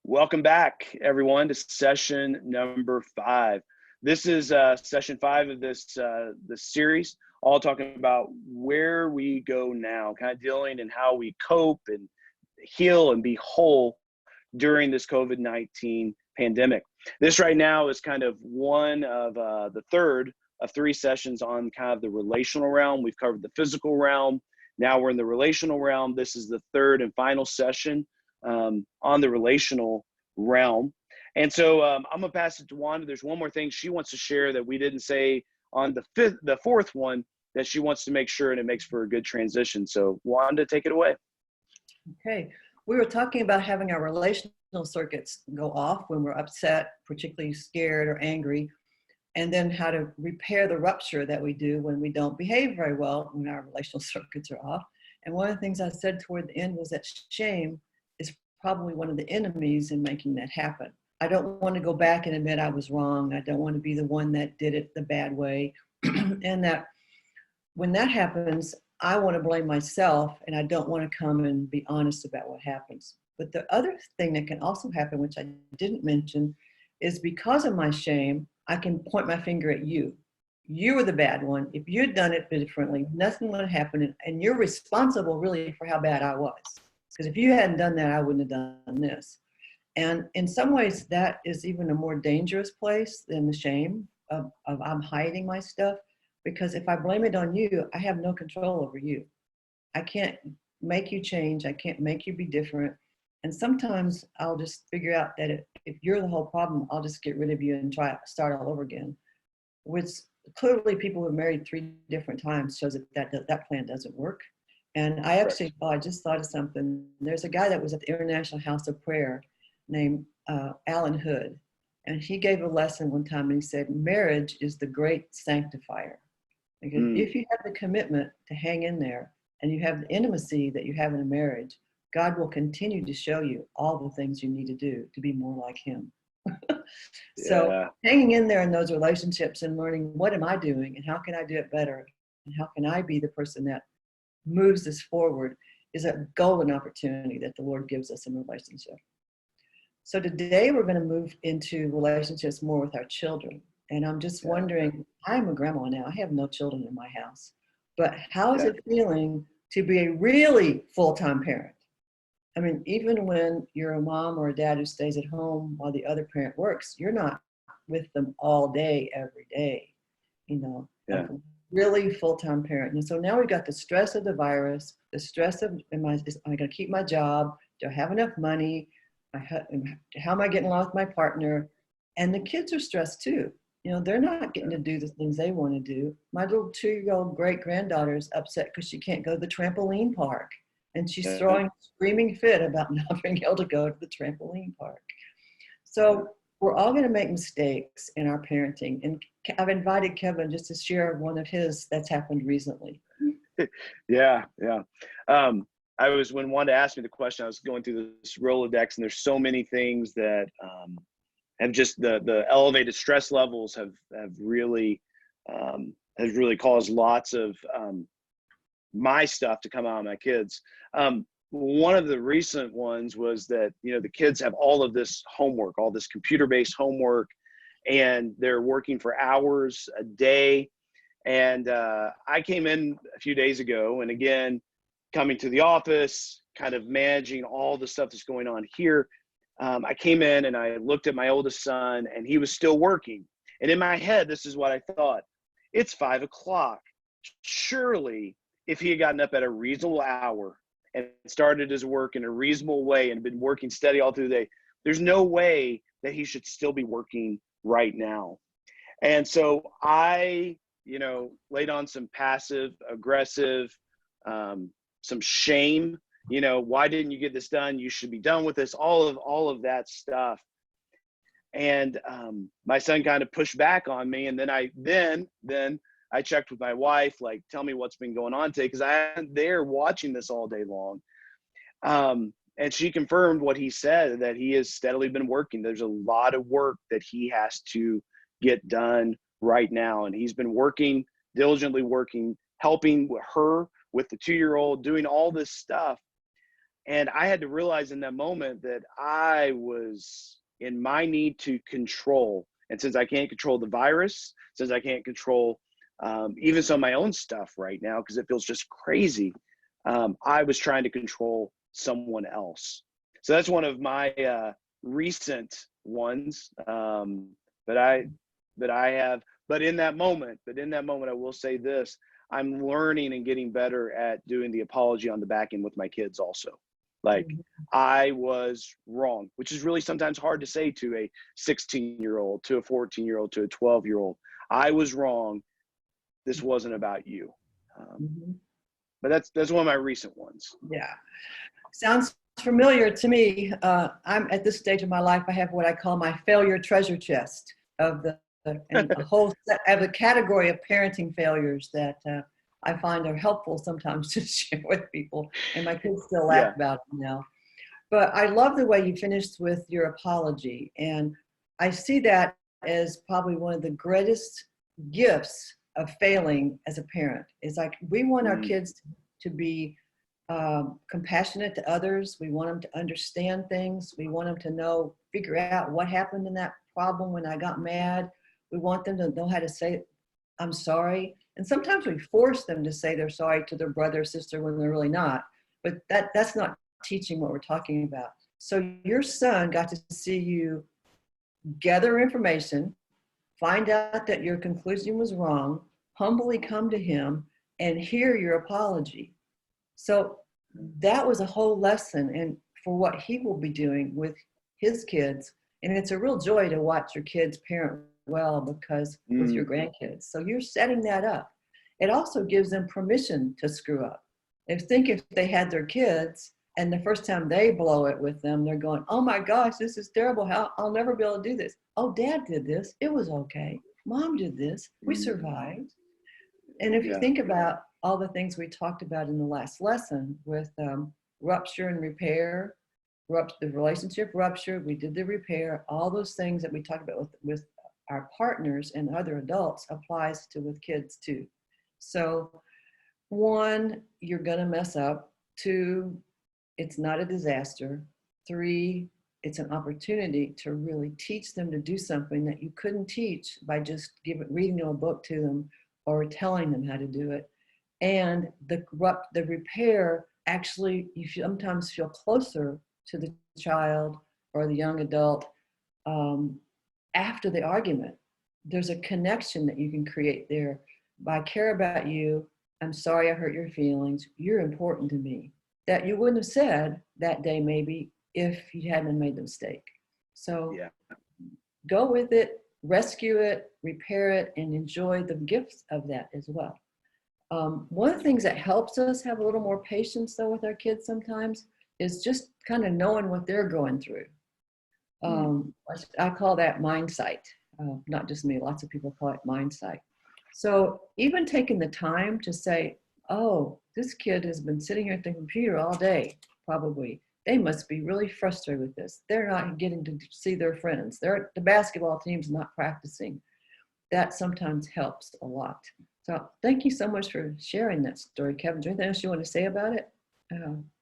Welcome back, everyone, to session number 5. This is session 5 of this series, all talking about where we go now, kind of dealing and how we cope and heal and be whole during this COVID-19 pandemic. This right now is kind of one of the third of 3 sessions on kind of the relational realm. We've covered the physical realm. Now we're in the relational realm. This is the third and final session on the relational realm. And so I'm gonna pass it to Wanda. There's one more thing she wants to share that we didn't say on the fourth one that she wants to make sure, and it makes for a good transition. So Wanda, take it away. Okay, we were talking about having our relational circuits go off when we're upset, particularly scared or angry, and then how to repair the rupture that we do when we don't behave very well when our relational circuits are off. And one of the things I said toward the end was that shame is probably one of the enemies in making that happen. I don't want to go back and admit I was wrong. I don't want to be the one that did it the bad way. And that when that happens, I want to blame myself, and I don't want to come and be honest about what happens. But the other thing that can also happen, which I didn't mention, is because of my shame, I can point my finger at you. You were the bad one. If you'd done it differently, nothing would have happened, and you're responsible really for how bad I was. Because if you hadn't done that, I wouldn't have done this. And in some ways, that is even a more dangerous place than the shame of I'm hiding my stuff. Because if I blame it on you, I have no control over you. I can't make you change. I can't make you be different. And sometimes I'll just figure out that if you're the whole problem, I'll just get rid of you and start all over again. Which clearly people who are married 3 different times shows that plan doesn't work. And I actually, I just thought of something. There's a guy that was at the International House of Prayer named Alan Hood. And he gave a lesson one time and he said, marriage is the great sanctifier. Because if you have the commitment to hang in there and you have the intimacy that you have in a marriage, God will continue to show you all the things you need to do to be more like him. So hanging in there in those relationships and learning, what am I doing and how can I do it better? And how can I be the person that moves this forward is a golden opportunity that the Lord gives us in relationship. So today we're going to move into relationships more with our children. And I'm just wondering, I'm a grandma now. I have no children in my house. But how is it feeling to be a really full-time parent? I mean, even when you're a mom or a dad who stays at home while the other parent works, you're not with them all day, every day, you know. Like really full-time parent. And so now we've got the stress of the virus, the stress of, am I going to keep my job? Do I have enough money? How am I getting along with my partner? And the kids are stressed too. You know, they're not getting to do the things they want to do. My little 2-year-old great-granddaughter is upset because she can't go to the trampoline park. And she's throwing a screaming fit about not being able to go to the trampoline park. So we're all going to make mistakes in our parenting. And I've invited Kevin just to share one of his that's happened recently. I was, when Wanda asked me the question, I was going through this Rolodex, and there's so many things that have just the elevated stress levels have really has really caused lots of my stuff to come out of my kids. One of the recent ones was that, you know, the kids have all of this homework, all this computer-based homework, and they're working for hours a day. And I came in a few days ago, and again, coming to the office, kind of managing all the stuff that's going on here. I came in and I looked at my oldest son, and he was still working. And in my head, this is what I thought. It's 5 o'clock. Surely, if he had gotten up at a reasonable hour and started his work in a reasonable way and been working steady all through the day, there's no way that he should still be working right now. And so I, you know, laid on some passive aggressive, some shame, you know, why didn't you get this done? You should be done with this, all of that stuff. And my son kind of pushed back on me. And then I checked with my wife, like, tell me what's been going on today, because I am there watching this all day long. And she confirmed what he said, that he has steadily been working. There's a lot of work that he has to get done right now. And he's been working, diligently working, helping her with the 2-year-old, doing all this stuff. And I had to realize in that moment that I was in my need to control. And since I can't control the virus, since I can't control even some of my own stuff right now, because it feels just crazy, I was trying to control someone else. So that's one of my recent ones. But in that moment, I will say this: I'm learning and getting better at doing the apology on the back end with my kids also. Like, I was wrong, which is really sometimes hard to say to a 16-year-old, to a 14-year-old, to a 12-year-old. I was wrong. This wasn't about you. But that's one of my recent ones. Yeah. Sounds familiar to me. I'm at this stage of my life, I have what I call my failure treasure chest of and a whole set, I have a category of parenting failures that I find are helpful sometimes to share with people, and my kids still laugh about them now. But I love the way you finished with your apology, and I see that as probably one of the greatest gifts of failing as a parent. It's like we want our kids to be compassionate to others. We want them to understand things. We want them to know, figure out what happened in that problem when I got mad. We want them to know how to say, I'm sorry. And sometimes we force them to say they're sorry to their brother or sister when they're really not. But that's not teaching what we're talking about. So your son got to see you gather information, find out that your conclusion was wrong, humbly come to him and hear your apology. So that was a whole lesson and for what he will be doing with his kids. And it's a real joy to watch your kids parent well because with your grandkids. So you're setting that up. It also gives them permission to screw up. If they had their kids and the first time they blow it with them, they're going, oh my gosh, this is terrible. I'll never be able to do this. Oh, dad did this. It was okay. Mom did this. We survived. And if you think about all the things we talked about in the last lesson with rupture and repair, the relationship rupture, we did the repair, all those things that we talked about with our partners and other adults applies to with kids too. So 1, you're gonna mess up. 2, it's not a disaster. 3, it's an opportunity to really teach them to do something that you couldn't teach by just reading a book to them or telling them how to do it. And the repair, actually, you sometimes feel closer to the child or the young adult after the argument. There's a connection that you can create there. I care about you. I'm sorry I hurt your feelings. You're important to me. That you wouldn't have said that day maybe if you hadn't made the mistake. So go with it, rescue it, repair it, and enjoy the gifts of that as well. One of the things that helps us have a little more patience though with our kids sometimes is just kind of knowing what they're going through. I call that mind sight. Not just me, lots of people call it mind sight. So even taking the time to say, oh, this kid has been sitting here at the computer all day, probably. They must be really frustrated with this. They're not getting to see their friends. The basketball team's not practicing. That sometimes helps a lot. So thank you so much for sharing that story, Kevin. Is there anything else you want to say about it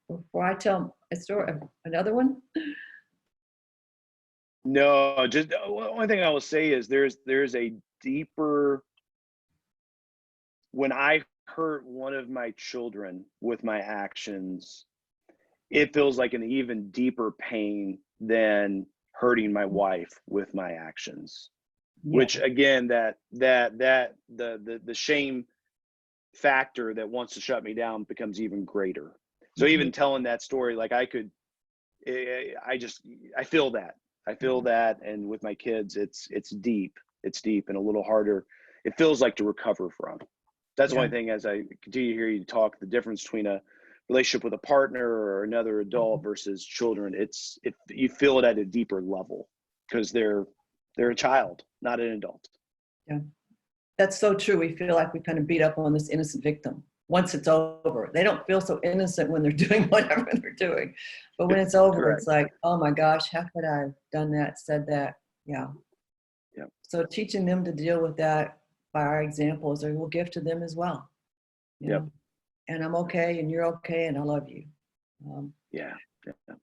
before I tell a story, another one? No, just one thing I will say is there's a deeper, when I hurt one of my children with my actions, it feels like an even deeper pain than hurting my wife with my actions. Which again, the shame factor that wants to shut me down becomes even greater. So even telling that story, like I feel that, and with my kids, it's deep and a little harder. It feels like to recover from. That's one thing as I continue to hear you talk, the difference between a relationship with a partner or another adult versus children. You feel it at a deeper level because they're a child, not an adult. Yeah, that's so true. We feel like we kind of beat up on this innocent victim once it's over. They don't feel so innocent when they're doing whatever they're doing. But when it's over, It's like, oh my gosh, how could I have done that, said that? Yeah. So teaching them to deal with that by our example is a real gift to them as well. And I'm okay and you're okay and I love you. Um, Yeah. Yeah.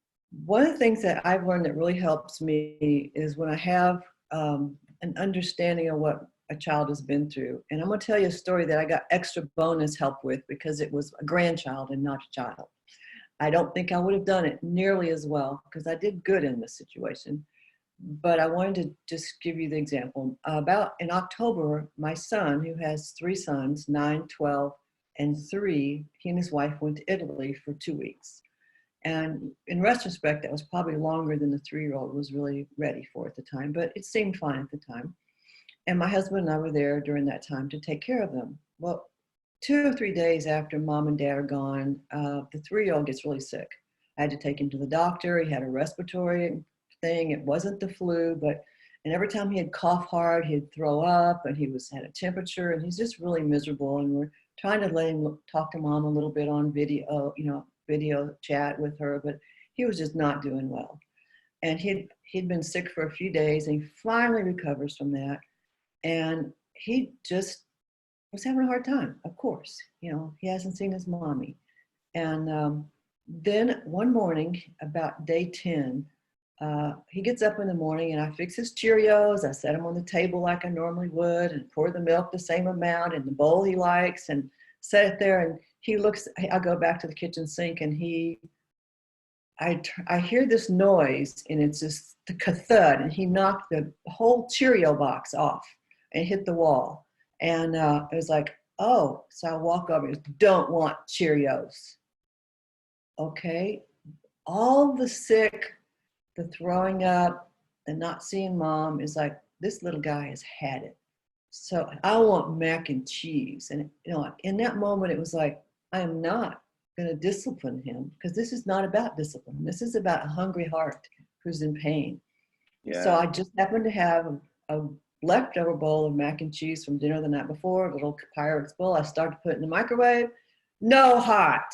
One of the things that I've learned that really helps me is when I have an understanding of what a child has been through. And I'm going to tell you a story that I got extra bonus help with because it was a grandchild and not a child. I don't think I would have done it nearly as well because I did good in this situation. But I wanted to just give you the example. About in October, my son, who has three sons, 9, 12, and 3, he and his wife went to Italy for 2 weeks. And in retrospect, that was probably longer than the 3-year-old was really ready for at the time, but it seemed fine at the time. And my husband and I were there during that time to take care of them. Well, 2 or 3 days after mom and dad are gone, the 3-year-old gets really sick. I had to take him to the doctor. He had a respiratory thing. It wasn't the flu, but and every time he'd cough hard, he'd throw up, and he had a temperature, and he's just really miserable. And we're trying to let him talk to mom a little bit on video, video chat with her, but he was just not doing well. And he'd been sick for a few days, and he finally recovers from that. And he just was having a hard time, of course. He hasn't seen his mommy. And then one morning, about day 10, he gets up in the morning and I fix his Cheerios. I set them on the table like I normally would and pour the milk the same amount in the bowl he likes and set it there. And he looks, I go back to the kitchen sink and I hear this noise and it's just the thud, and he knocked the whole Cheerio box off and hit the wall. And it was like, oh, so I walk over and goes, don't want Cheerios. Okay. All the sick, the throwing up, the not seeing mom is like, this little guy has had it. So I want mac and cheese. And in that moment, it was like, I am not going to discipline him because this is not about discipline. This is about a hungry heart who's in pain. Yeah. So I just happened to have a leftover bowl of mac and cheese from dinner the night before, a little Pyrex bowl. I started to put it in the microwave. No hot.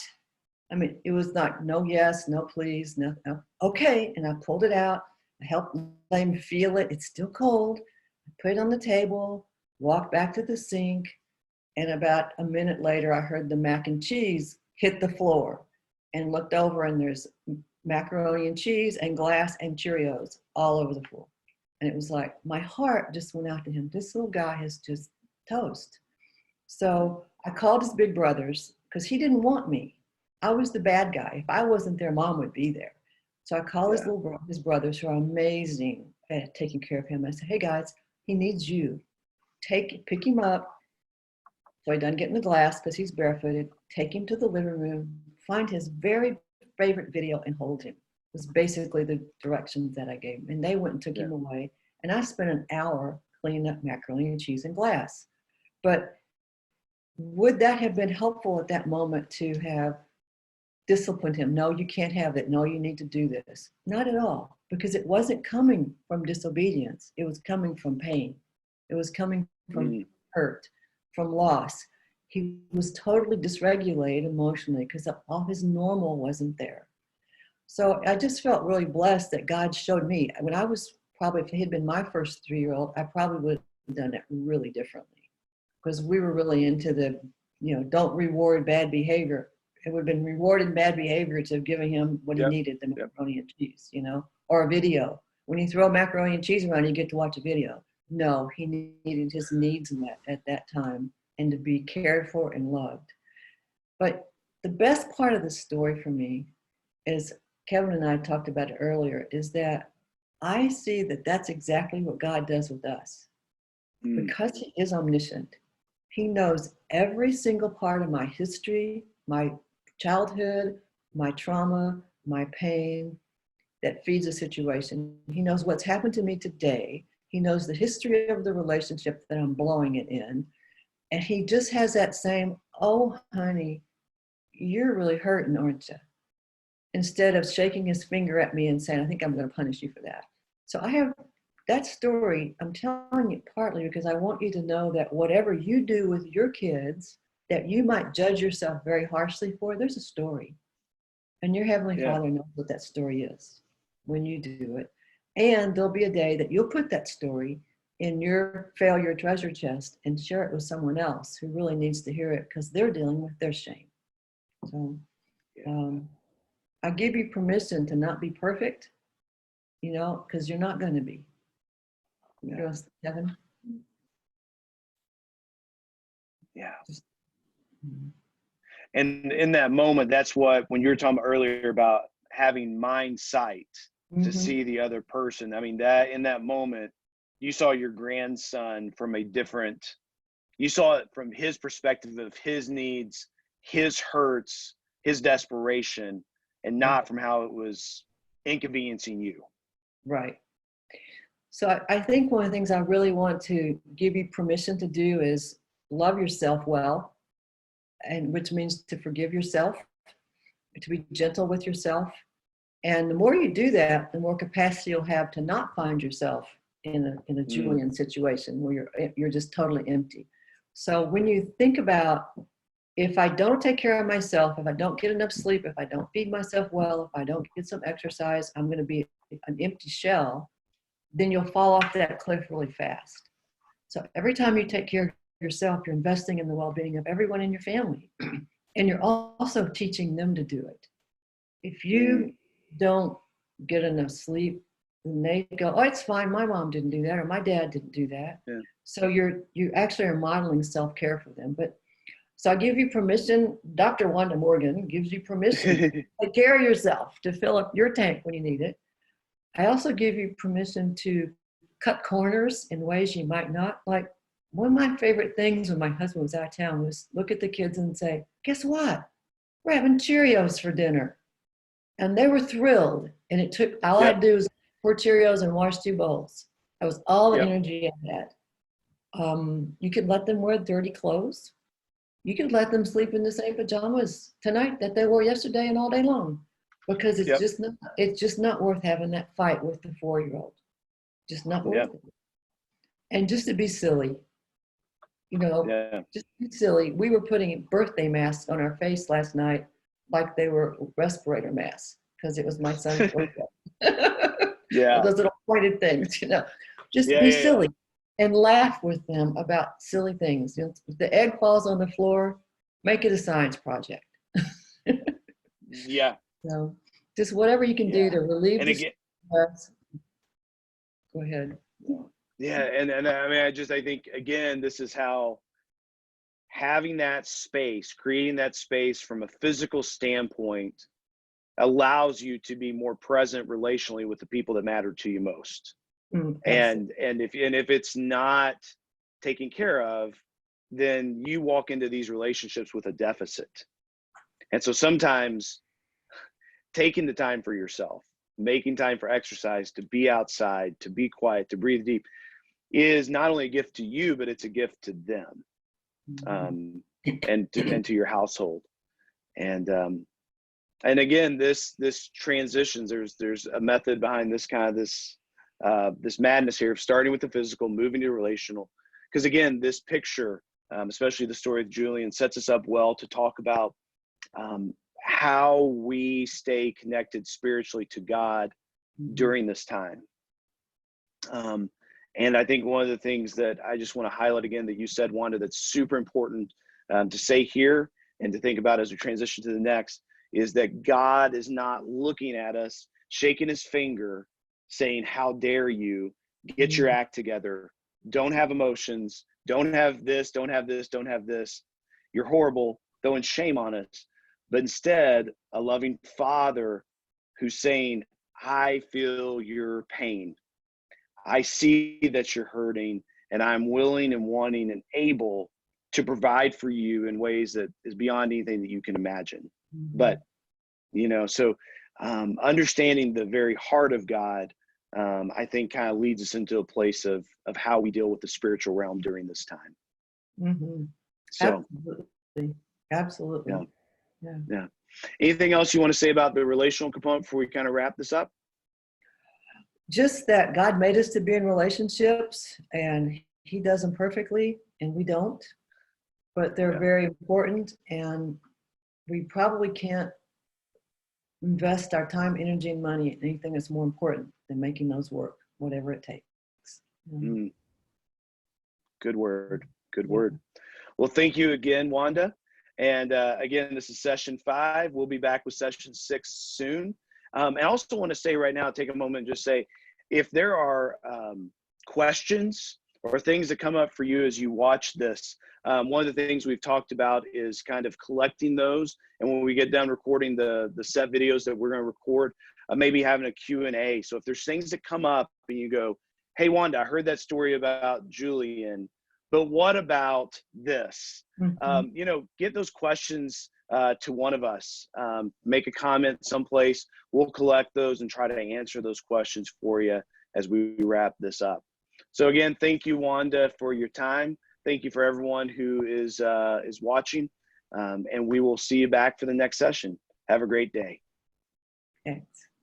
I mean, it was not no yes, no please, no. Okay. And I pulled it out. I helped him feel it. It's still cold. I put it on the table, walked back to the sink. And about a minute later, I heard the mac and cheese hit the floor and looked over, and there's macaroni and cheese and glass and Cheerios all over the floor. And it was like, my heart just went out to him. This little guy is just toast. So I called his big brothers because he didn't want me. I was the bad guy. If I wasn't there, mom would be there. So I called his brothers, who are amazing at taking care of him. I said, hey guys, he needs you. Pick him up so he doesn't get in the glass because he's barefooted. Take him to the living room, find his very favorite video and hold him. It was basically the directions that I gave him. And they went and took him away. And I spent an hour cleaning up macaroni and cheese and glass. But would that have been helpful at that moment to have disciplined him? No, you can't have it. No, you need to do this. Not at all, because it wasn't coming from disobedience. It was coming from pain. It was coming from hurt, from loss. He was totally dysregulated emotionally because all his normal wasn't there. So I just felt really blessed that God showed me. When I was probably, if he had been my first 3-year-old, I probably would have done it really differently, because we were really into the, don't reward bad behavior. It would have been rewarding bad behavior to have given him what he needed, the macaroni and cheese, or a video. When you throw macaroni and cheese around, you get to watch a video. No, he needed his needs met at that time and to be cared for and loved. But the best part of the story for me is, Kevin and I talked about it earlier, is that I see that that's exactly what God does with us. Because he is omniscient, he knows every single part of my history, my childhood, my trauma, my pain that feeds a situation. He knows what's happened to me today. He knows the history of the relationship that I'm blowing it in. And he just has that same, oh, honey, you're really hurting, aren't you? Instead of shaking his finger at me and saying, I think I'm going to punish you for that. So I have that story. I'm telling you partly because I want you to know that whatever you do with your kids that you might judge yourself very harshly for, there's a story. And your Heavenly Father knows what that story is when you do it. And there'll be a day that you'll put that story in your failure treasure chest and share it with someone else who really needs to hear it because they're dealing with their shame. So I give you permission to not be perfect, you know, because you're not going to be. Yeah. Kevin? Yeah. Mhm. And in that moment, that's what, when you were talking earlier about having mind sight to see the other person, I mean, that in that moment, you saw your grandson from a different, you saw it from his perspective of his needs, his hurts, his desperation, and not from how it was inconveniencing you. Right. So I think one of the things I really want to give you permission to do is love yourself well, and which means to forgive yourself, to be gentle with yourself. And the more you do that, the more capacity you'll have to not find yourself in a Julian situation where you're just totally empty. So when you think about, if I don't take care of myself, if I don't get enough sleep, if I don't feed myself well, if I don't get some exercise, I'm going to be an empty shell. Then you'll fall off that cliff really fast. So every time you take care of yourself, you're investing in the well-being of everyone in your family. And you're also teaching them to do it. If you don't get enough sleep, then they go, oh, it's fine, my mom didn't do that, or my dad didn't do that. Yeah. So you actually are modeling self-care for them. But so I give you permission, Dr. Wanda Morgan gives you permission to take care of yourself, to fill up your tank when you need it. I also give you permission to cut corners in ways you might not. Like, one of my favorite things when my husband was out of town was look at the kids and say, guess what? We're having Cheerios for dinner. And they were thrilled. And it took, all I do is pour Cheerios and wash 2 bowls. That was all the energy I had. You could let them wear dirty clothes. You could let them sleep in the same pajamas tonight that they wore yesterday and all day long, because it's just not worth having that fight with the 4-year-old. Just not worth it. And just to be silly, you know, just be silly. We were putting birthday masks on our face last night like they were respirator masks because it was my son's birthday. Those little pointed things, you know. Just be silly and laugh with them about silly things. You know, if the egg falls on the floor, make it a science project. So just whatever you can do to relieve the stress. Go ahead. And I mean, I think, again, this is how having that space, creating that space from a physical standpoint allows you to be more present relationally with the people that matter to you most. And if it's not taken care of, then you walk into these relationships with a deficit. And so sometimes taking the time for yourself, making time for exercise, to be outside, to be quiet, to breathe deep, is not only a gift to you, but it's a gift to them, and to your household. And again, this transitions. There's a method behind this kind of this madness here of starting with the physical, moving to relational. Because again, this picture, especially the story of Julian, sets us up well to talk about how we stay connected spiritually to God during this time. And I think one of the things that I just want to highlight again that you said, Wanda, that's super important to say here and to think about as we transition to the next, is that God is not looking at us, shaking his finger, saying, how dare you, get your act together, don't have emotions, don't have this, don't have this, don't have this, you're horrible, throwing shame on us. But instead, a loving father who's saying, I feel your pain. I see that you're hurting, and I'm willing and wanting and able to provide for you in ways that is beyond anything that you can imagine. But, you know, so understanding the very heart of God, I think kind of leads us into a place of how we deal with the spiritual realm during this time. So, Absolutely. Yeah. Anything else you want to say about the relational component before we kind of wrap this up? Just that God made us to be in relationships, and he does them perfectly, and we don't, but they're very important, and we probably can't invest our time, energy, and money in anything that's more important than making those work, whatever it takes. Good word. Good word. Well, thank you again, Wanda. And again, this is session 5. We'll be back with session 6 soon. And I also want to say right now, take a moment and just say, if there are questions or things that come up for you as you watch this, one of the things we've talked about is kind of collecting those. And when we get done recording the set videos that we're going to record, maybe having a Q&A. So if there's things that come up and you go, hey, Wanda, I heard that story about Julian, but what about this? You know, get those questions to one of us. Make a comment someplace. We'll collect those and try to answer those questions for you as we wrap this up. So again, thank you, Wanda, for your time. Thank you for everyone who is watching. And we will see you back for the next session. Have a great day. Thanks.